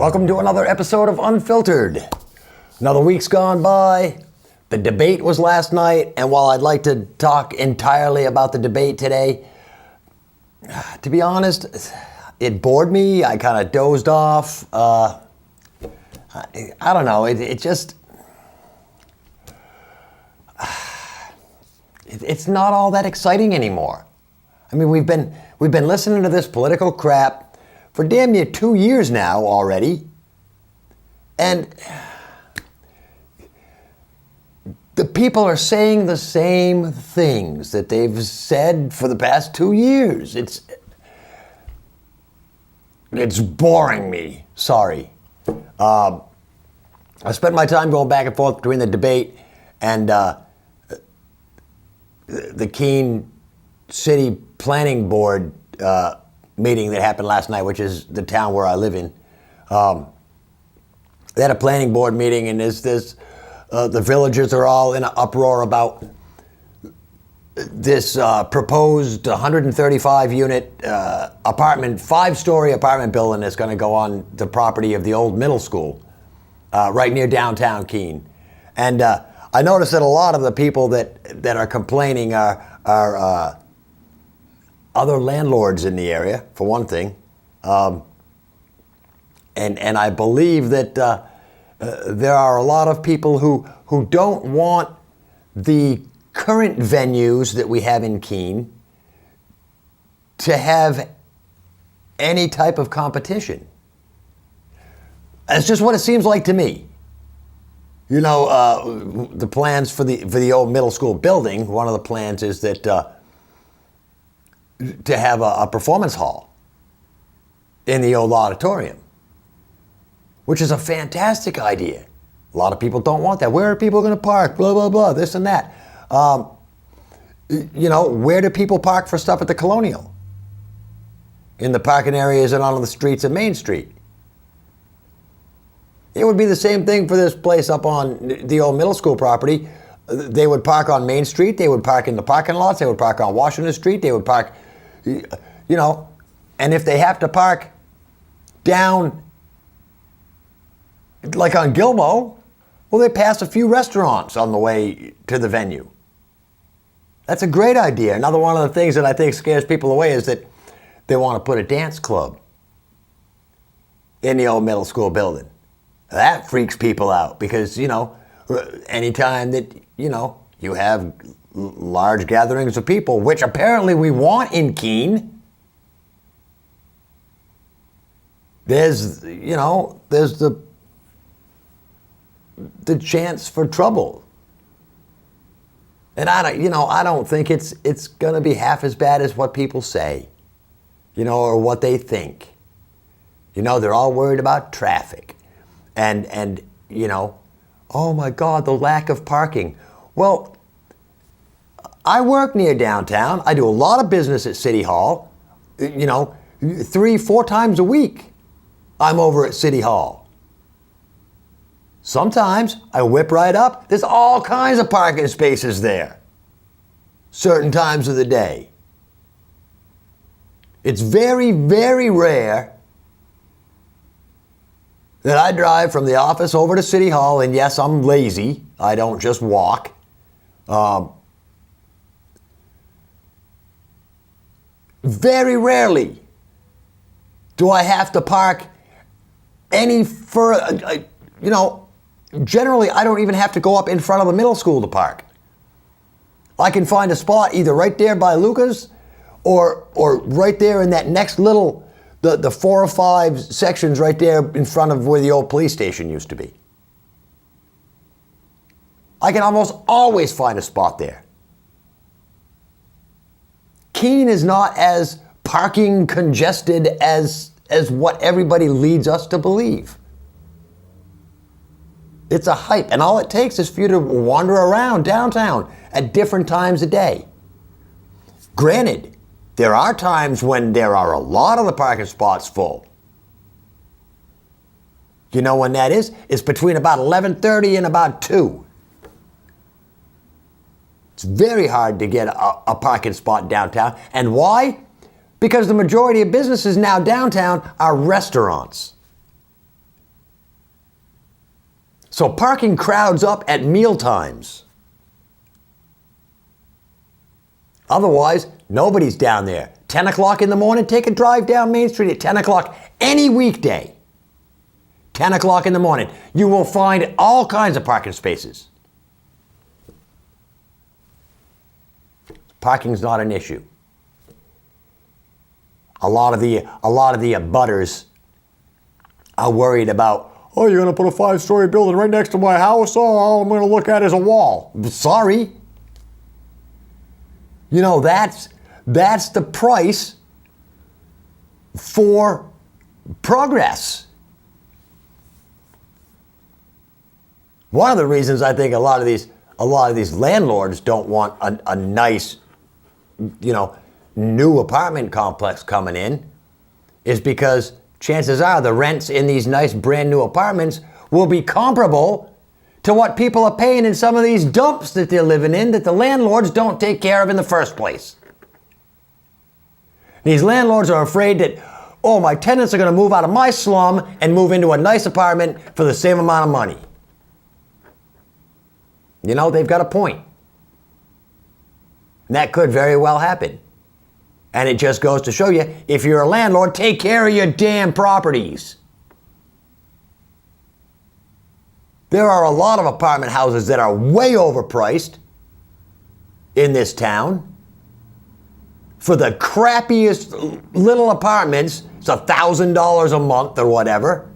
Welcome to another episode of Unfiltered. Another week's gone by. The debate was last night, and while I'd like to talk entirely about the debate today, to be honest, it bored me. I kind of dozed off. I don't know. It's not all that exciting anymore. I mean, we've been listening to this political crap for damn near 2 years now already, and the people are saying the same things that they've said for the past 2 years. It's boring me. Sorry. I spent my time going back and forth between the debate and the Keene City Planning Board meeting that happened last night, which is the town where I live in. They had a planning board meeting, and the villagers are all in an uproar about this proposed 135-unit apartment, 5-story apartment building that's going to go on the property of the old middle school, right near downtown Keene. And I noticed that a lot of the people that are complaining are other landlords in the area, for one thing. And I believe that there are a lot of people who don't want the current venues that we have in Keene to have any type of competition. That's just what it seems like to me. You know, the plans for the old middle school building, one of the plans is that to have a performance hall in the old auditorium, which is a fantastic idea. A lot of people don't want that. Where are people going to park? Blah, blah, blah, this and that. You know, where do people park for stuff at the Colonial? In the parking areas and on the streets of Main Street. It would be the same thing for this place up on the old middle school property. They would park on Main Street. They would park in the parking lots. They would park on Washington Street. They would park, you know, and if they have to park down, like on Gilmo, well, they pass a few restaurants on the way to the venue. That's a great idea. Another one of the things that I think scares people away is that they want to put a dance club in the old middle school building. That freaks people out because, you know, anytime that, you know, you have large gatherings of people, which apparently we want in Keene, there's the chance for trouble. And I don't think it's going to be half as bad as what people say, you know, or what they think. You know, they're all worried about traffic. And you know, oh my God, the lack of parking. Well, I work near downtown. I do a lot of business at City Hall. You know, 3-4 times a week, I'm over at City Hall. Sometimes I whip right up. There's all kinds of parking spaces there. Certain times of the day. It's very, very rare that I drive from the office over to City Hall, and yes, I'm lazy. I don't just walk. Very rarely do I have to park any further. You know, generally I don't even have to go up in front of the middle school to park. I can find a spot either right there by Luca's or right there in that next little, the 4 or 5 sections right there in front of where the old police station used to be. I can almost always find a spot there. Keene is not as parking congested as what everybody leads us to believe. It's a hype, and all it takes is for you to wander around downtown at different times of day. Granted, there are times when there are a lot of the parking spots full. You know when that is? It's between about 11:30 and about 2. It's very hard to get a parking spot downtown. And why? Because the majority of businesses now downtown are restaurants. So parking crowds up at meal times. Otherwise, nobody's down there. 10 o'clock in the morning, take a drive down Main Street at 10 o'clock any weekday. 10 o'clock in the morning. You will find all kinds of parking spaces. Parking's not an issue. A lot of the abutters are worried about, oh, you're going to put a 5-story building right next to my house? Oh, all I'm going to look at is a wall. Sorry. You know, that's the price for progress. One of the reasons I think a lot of these landlords don't want a nice, new apartment complex coming in is because chances are the rents in these nice brand new apartments will be comparable to what people are paying in some of these dumps that they're living in that the landlords don't take care of in the first place. These landlords are afraid that, oh, my tenants are going to move out of my slum and move into a nice apartment for the same amount of money. You know, they've got a point. And that could very well happen. And it just goes to show you, if you're a landlord, take care of your damn properties. There are a lot of apartment houses that are way overpriced in this town. For the crappiest little apartments, it's $1,000 a month or whatever.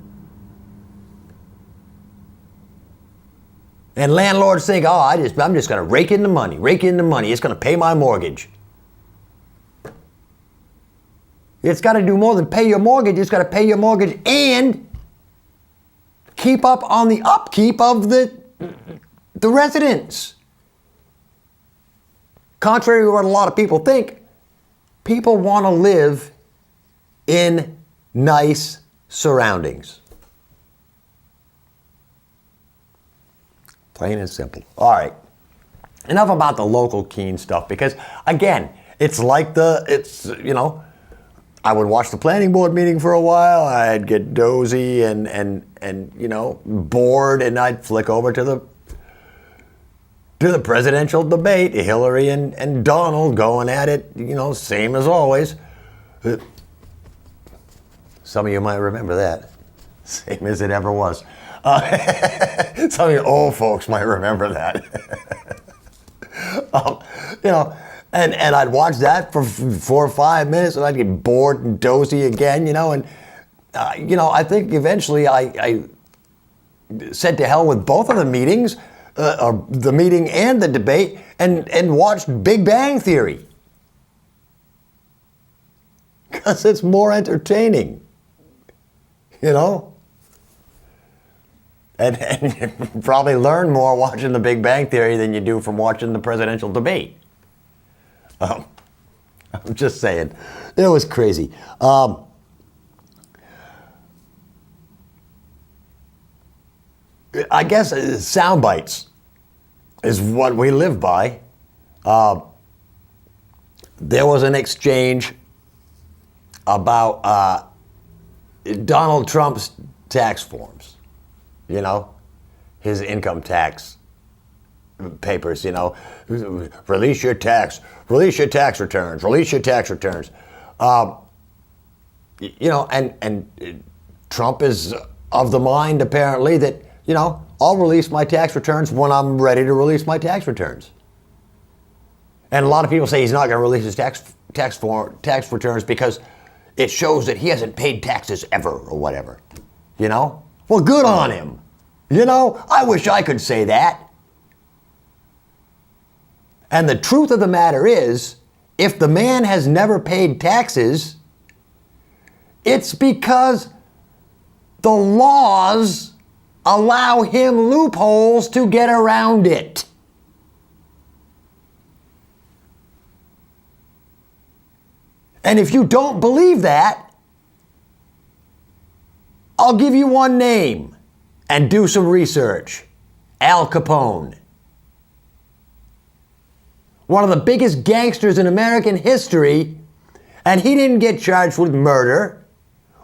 And landlords think, oh, I'm just going to rake in the money. It's going to pay my mortgage. It's got to do more than pay your mortgage. It's got to pay your mortgage and keep up on the upkeep of the residents. Contrary to what a lot of people think, people want to live in nice surroundings. Plain and simple. All right. Enough about the local Keene stuff because, again, I would watch the planning board meeting for a while. I'd get dozy and bored, and I'd flick over to the presidential debate. Hillary and Donald going at it, same as always. Some of you might remember that. Same as it ever was. Some of you old folks might remember that. And I'd watch that for 4 or 5 minutes, and I'd get bored and dozy again, I think eventually I said to hell with both of the meetings, or the meeting and the debate, and watched Big Bang Theory. Because it's more entertaining, And you probably learn more watching the Big Bang Theory than you do from watching the presidential debate. I'm just saying. It was crazy. I guess sound bites is what we live by. There was an exchange about Donald Trump's tax forms, his income tax papers, release your tax returns. And Trump is of the mind apparently that, I'll release my tax returns when I'm ready to release my tax returns. And a lot of people say he's not going to release his tax returns because it shows that he hasn't paid taxes ever or whatever. Well, good on him. I wish I could say that. And the truth of the matter is, if the man has never paid taxes, it's because the laws allow him loopholes to get around it. And if you don't believe that, I'll give you one name and do some research. Al Capone. One of the biggest gangsters in American history, and he didn't get charged with murder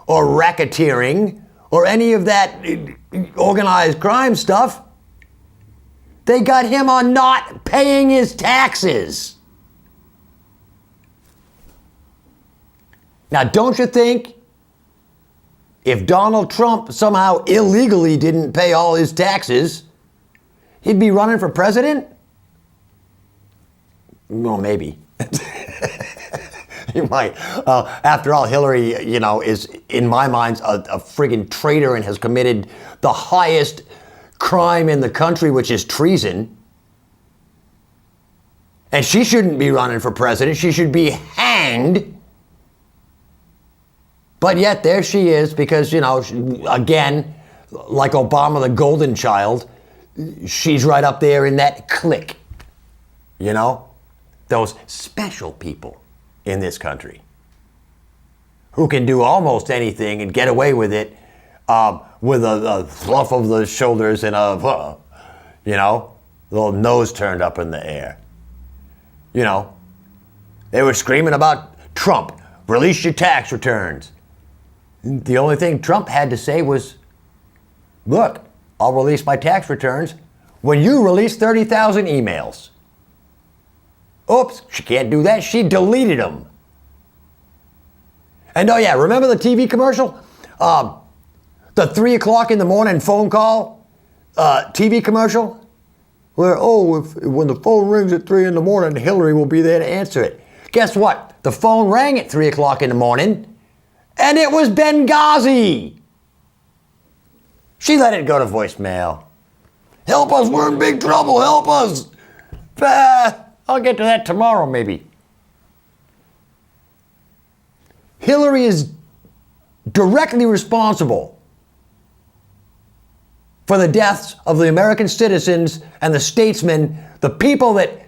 or racketeering or any of that, organized crime stuff. They got him on not paying his taxes. Now, don't you think if Donald Trump somehow illegally didn't pay all his taxes, he'd be running for president? Well, maybe. He might. After all, Hillary, is, in my mind, a friggin' traitor and has committed the highest crime in the country, which is treason. And she shouldn't be running for president. She should be hanged. But yet there she is because, again, like Obama, the golden child, she's right up there in that clique. Those special people in this country who can do almost anything and get away with it with a fluff of the shoulders and a, little nose turned up in the air. They were screaming about Trump, release your tax returns. The only thing Trump had to say was, look, I'll release my tax returns when you release 30,000 emails. Oops, she can't do that. She deleted them. And oh yeah, remember the TV commercial? The 3 o'clock in the morning phone call TV commercial? Where, when the phone rings at 3 in the morning, Hillary will be there to answer it. Guess what? The phone rang at 3 o'clock in the morning, and it was Benghazi. She let it go to voicemail. Help us, we're in big trouble, help us. I'll get to that tomorrow, maybe. Hillary is directly responsible for the deaths of the American citizens and the statesmen, the people that,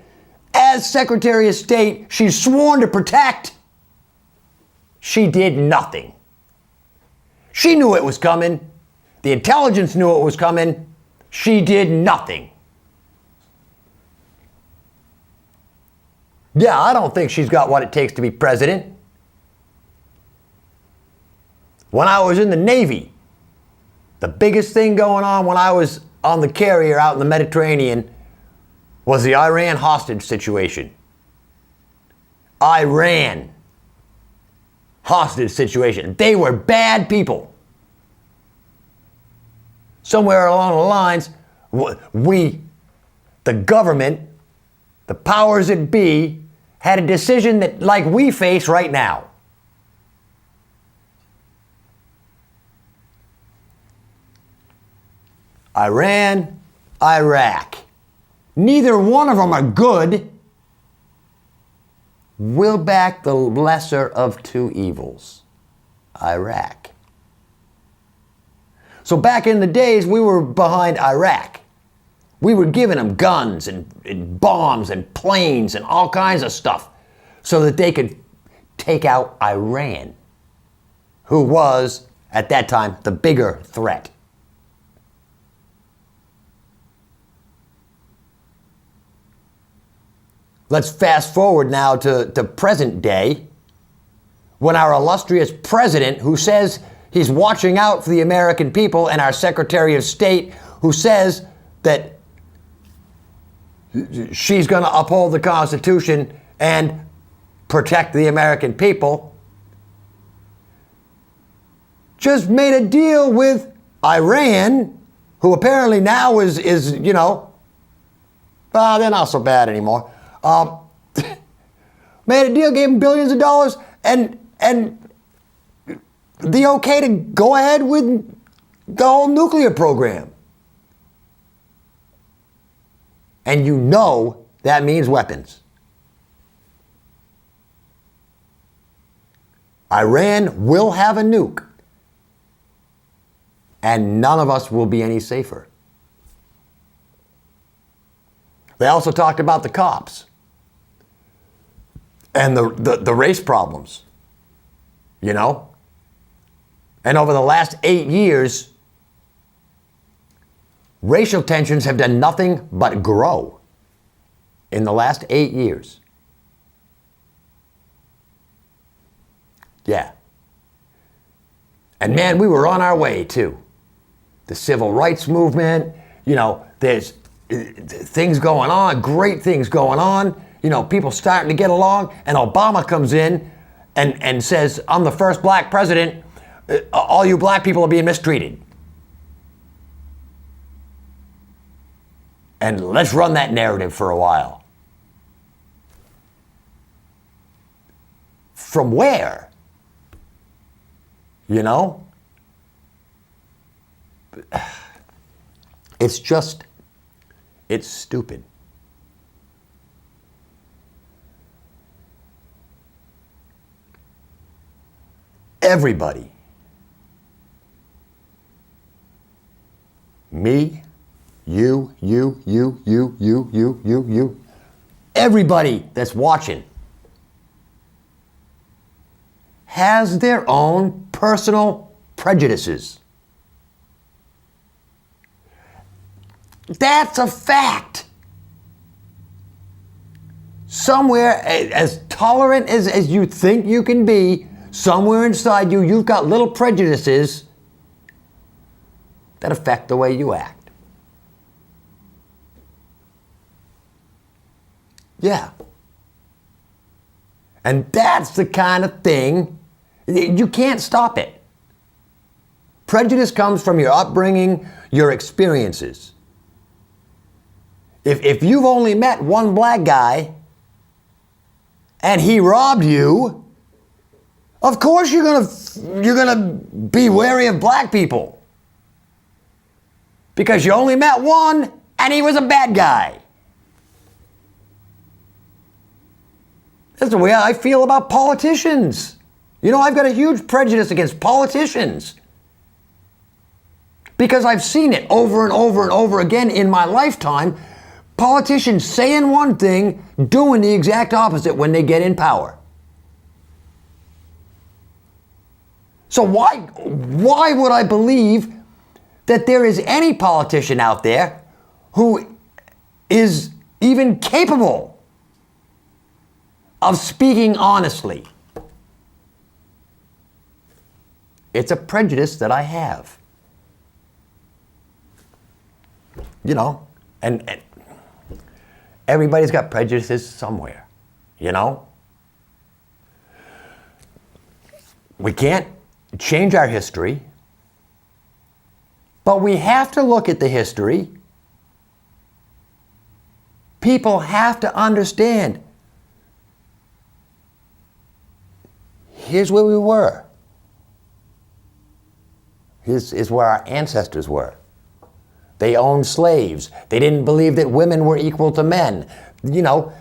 as Secretary of State, she's sworn to protect. She did nothing. She knew it was coming. The intelligence knew it was coming. She did nothing. Yeah, I don't think she's got what it takes to be president. When I was in the Navy, the biggest thing going on when I was on the carrier out in the Mediterranean was the Iran hostage situation. Iran hostage situation. They were bad people. Somewhere along the lines, we, the government, the powers that be, had a decision that, like we face right now. Iran, Iraq. Neither one of them are good. We'll back the lesser of two evils, Iraq. So back in the days, we were behind Iraq. We were giving them guns and bombs and planes and all kinds of stuff so that they could take out Iran, who was, at that time, the bigger threat. Let's fast forward now to present day, when our illustrious president, who says he's watching out for the American people, and our Secretary of State, who says that she's going to uphold the Constitution and protect the American people, just made a deal with Iran, who apparently now is they're not so bad anymore. Made a deal, gave him billions of dollars, and the okay to go ahead with the whole nuclear program. And that means weapons. Iran will have a nuke, and none of us will be any safer. They also talked about the cops and the race problems, And over the last 8 years, racial tensions have done nothing but grow in the last 8 years. Yeah. And man, we were on our way too. the civil rights movement. There's things going on, great things going on. People starting to get along, and Obama comes in and says, I'm the first black president. All you black people are being mistreated. And let's run that narrative for a while. From where? It's stupid. Everybody, me, you, everybody that's watching has their own personal prejudices. That's a fact. Somewhere, as tolerant as you think you can be, somewhere inside you, you've got little prejudices that affect the way you act. Yeah. And that's the kind of thing, you can't stop it. Prejudice comes from your upbringing, your experiences. If you've only met one black guy and he robbed you, of course you're gonna be wary of black people. Because you only met one and he was a bad guy. That's the way I feel about politicians. I've got a huge prejudice against politicians. Because I've seen it over and over and over again in my lifetime. Politicians saying one thing, doing the exact opposite when they get in power. So why would I believe that there is any politician out there who is even capable of speaking honestly? It's a prejudice that I have. And everybody's got prejudices somewhere, We can't change our history, but we have to look at the history. People have to understand, here's where we were. Here's where our ancestors were. They owned slaves. They didn't believe that women were equal to men. You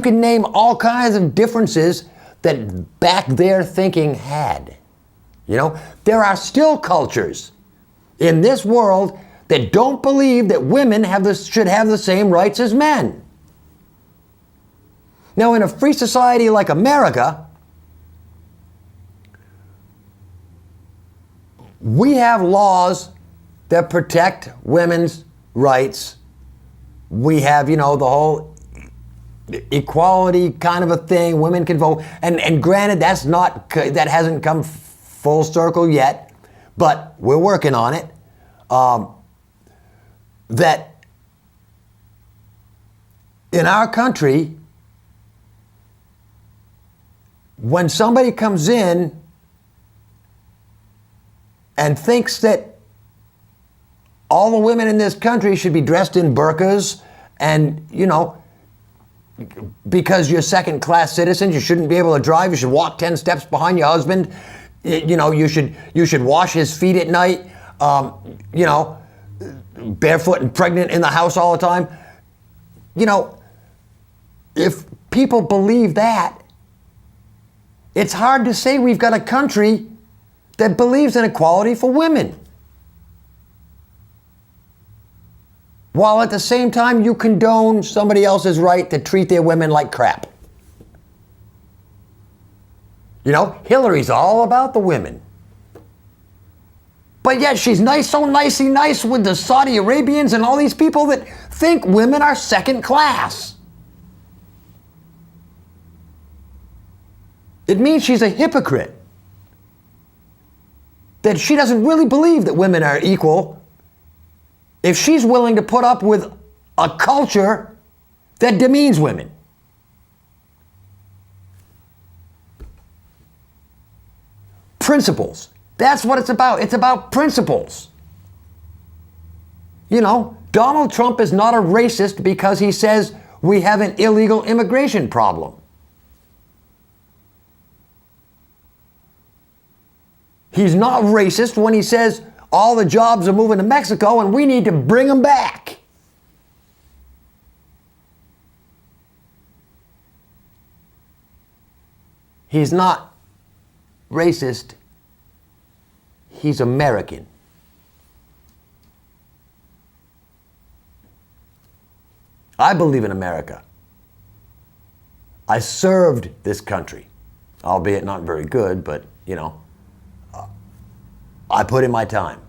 can name all kinds of differences that back their thinking had. There are still cultures in this world that don't believe that women should have the same rights as men. Now, in a free society like America, we have laws that protect women's rights. We have, the whole equality kind of a thing. Women can vote. And granted, that hasn't come full circle yet, but we're working on it. That in our country, when somebody comes in and thinks that all the women in this country should be dressed in burqas and, because you're second-class citizens, you shouldn't be able to drive, you should walk 10 steps behind your husband, you should wash his feet at night, barefoot and pregnant in the house all the time. If people believe that, it's hard to say we've got a country that believes in equality for women, while at the same time you condone somebody else's right to treat their women like crap. Hillary's all about the women. But yet she's so nicey nice with the Saudi Arabians and all these people that think women are second class. It means she's a hypocrite. that she doesn't really believe that women are equal if she's willing to put up with a culture that demeans women. Principles. That's what it's about. It's about principles. You know, Donald Trump is not a racist because he says we have an illegal immigration problem. He's not racist when he says all the jobs are moving to Mexico and we need to bring them back. He's not racist. He's American. I believe in America. I served this country, albeit not very good, but, you know, I put in my time,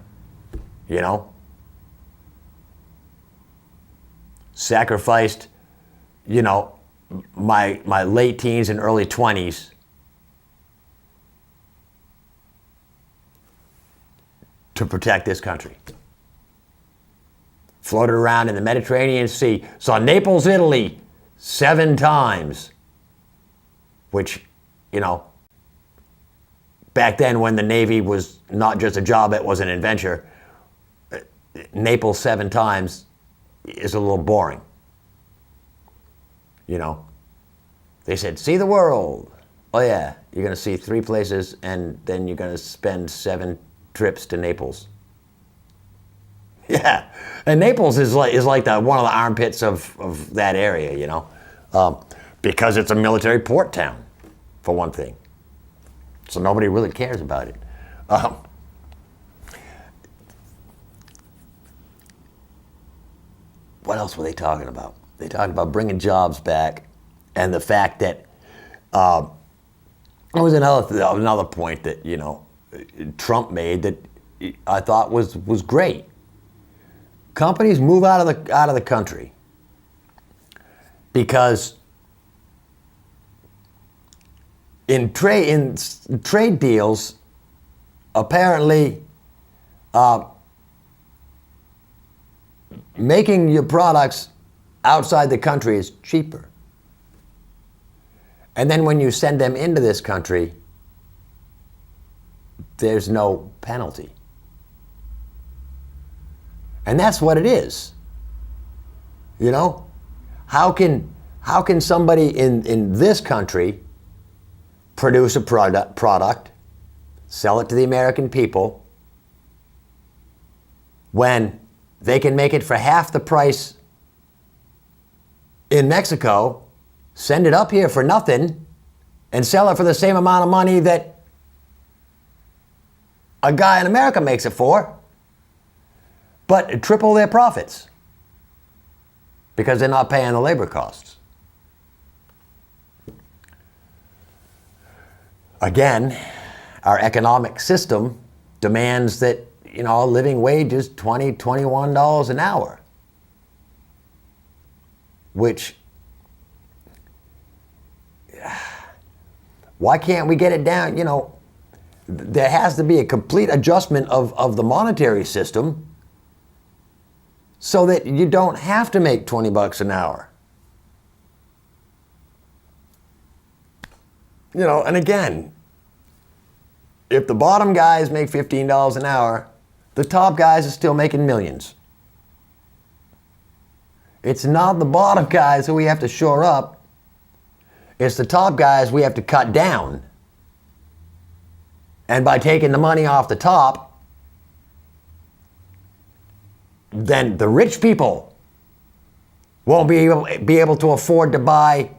you know. Sacrificed, you know, my late teens and early 20s to protect this country. Floated around in the Mediterranean Sea. Saw Naples, Italy 7 times. Which, you know, back then when the Navy was not just a job, it was an adventure. Naples 7 times is a little boring. You know, they said, see the world. Oh yeah, you're going to see 3 places and then you're going to spend 7 trips to Naples. Yeah, and Naples is like one of the armpits of that area, you know, because it's a military port town, for one thing. So nobody really cares about it. What else were they talking about? They talked about bringing jobs back, and the fact that there was another point that, you know, Trump made that I thought was great. Companies move out of the country because in trade deals, apparently making your products outside the country is cheaper. And then when you send them into this country, there's no penalty. And that's what it is. You know? How can somebody in this country produce a product, sell it to the American people, when they can make it for half the price in Mexico, send it up here for nothing, and sell it for the same amount of money that a guy in America makes it for, but triple their profits because they're not paying the labor costs. Again, our economic system demands that, you know, a living wage is $20, $21 an hour, which, why can't we get it down? You know, there has to be a complete adjustment of the monetary system so that you don't have to make $20 an hour. You know, and again, if the bottom guys make $15 an hour, the top guys are still making millions. It's not the bottom guys who we have to shore up. It's the top guys we have to cut down. And by taking the money off the top, then the rich people won't be able to afford to buy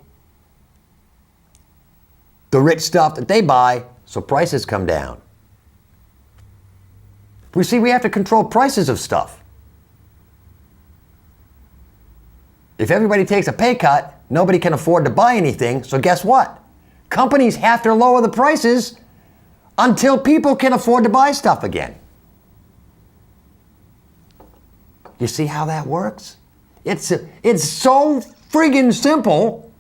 the rich stuff that they buy, so prices come down. We have to control prices of stuff. If everybody takes a pay cut, nobody can afford to buy anything, so guess what? Companies have to lower the prices until people can afford to buy stuff again. You see how that works? It's so friggin' simple.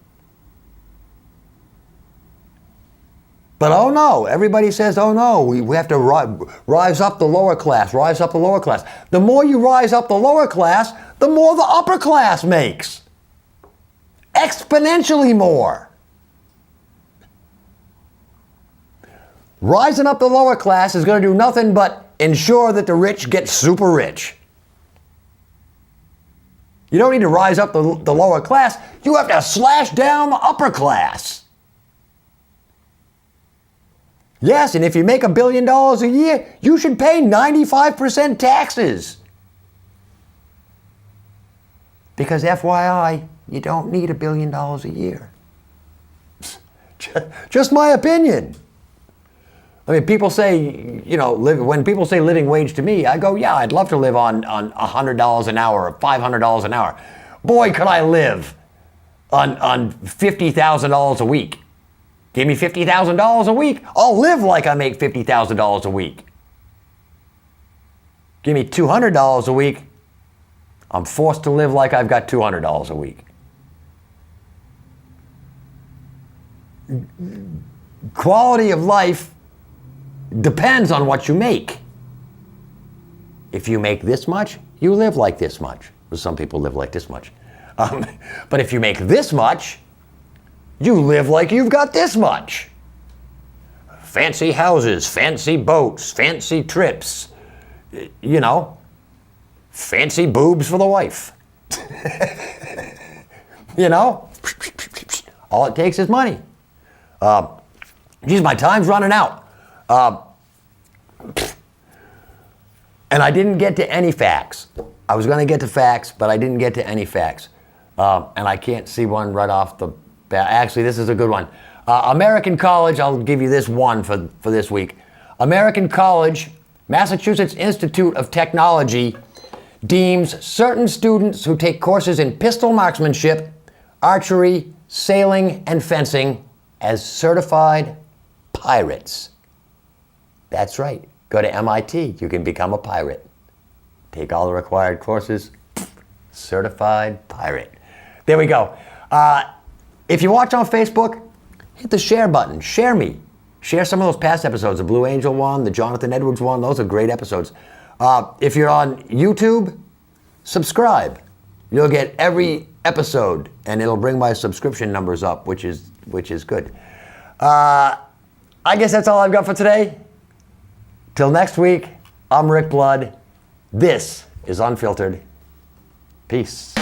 But oh no, everybody says, oh no, we have to rise up the lower class, rise up the lower class. The more you rise up the lower class, the more the upper class makes. Exponentially more. Rising up the lower class is going to do nothing but ensure that the rich get super rich. You don't need to rise up the lower class. You have to slash down the upper class. Yes, and if you make $1 billion a year, you should pay 95% taxes. Because FYI, you don't need $1 billion a year. Just my opinion. I mean, people say, when people say living wage to me, I go, yeah, I'd love to live on $100 an hour or $500 an hour. Boy, could I live on $50,000 a week. Give me $50,000 a week, I'll live like I make $50,000 a week. Give me $200 a week, I'm forced to live like I've got $200 a week. Quality of life depends on what you make. If you make this much, you live like this much. Well, some people live like this much. But if you make this much, you live like you've got this much. Fancy houses, fancy boats, fancy trips, fancy boobs for the wife. All it takes is money. Geez, my time's running out. And I didn't get to any facts. I was going to get to facts, but I didn't get to any facts. And I can't see one right off the bat. Actually, this is a good one. American College, I'll give you this one for this week. American College, Massachusetts Institute of Technology deems certain students who take courses in pistol marksmanship, archery, sailing, and fencing as certified pirates. That's right. Go to MIT. You can become a pirate. Take all the required courses. Certified pirate. There we go. If you watch on Facebook, hit the share button. Share me. Share some of those past episodes. The Blue Angel one, the Jonathan Edwards one. Those are great episodes. If you're on YouTube, subscribe. You'll get every episode, and it'll bring my subscription numbers up, which is good. I guess that's all I've got for today. Till next week, I'm Rick Blood. This is Unfiltered. Peace.